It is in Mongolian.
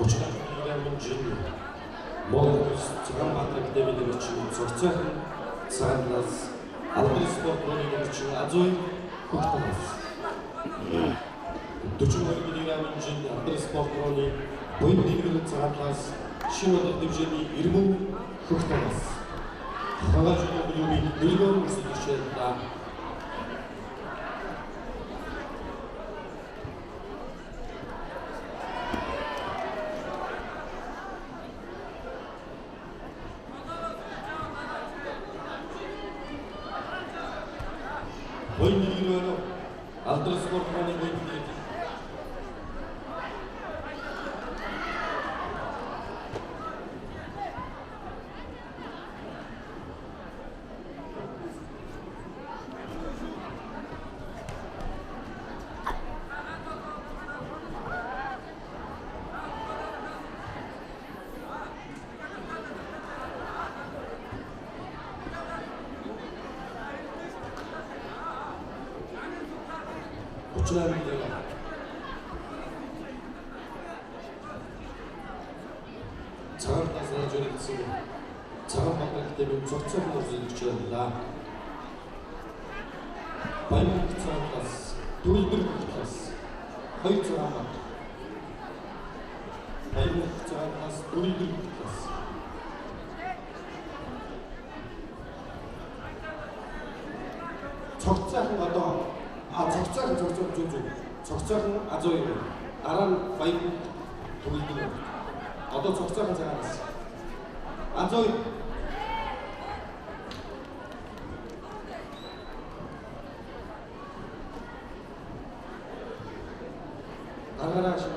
30-ын жил Монгол Цагаанбаатар академийн нэрчин цогцоохон цаанаас албан спортын нэрчин Азой хөгтөнөөс 42-ын жил албан спортын буян дэглэм цаанаас шинэ удаа дивизионы 90 хөгтөнөөс хагааж клубын нөлөөлөл үүсгэжээ. Boyunluğunu Altılı Spor Kulübü'nün boyunluğunu Цагаанбаатар жирэмсэн Цагаанбаатар академийн цогцоохон үзэгчдээ баян цагаас дөрөвдөр класс 2 Цагаанбаатар баян цагаас дөрөвдөр класс цогцоохон одоо цогцоохон Азой дараа нь баян дөрөвдөр одоо цогцоохон цагаас Азой дараагаар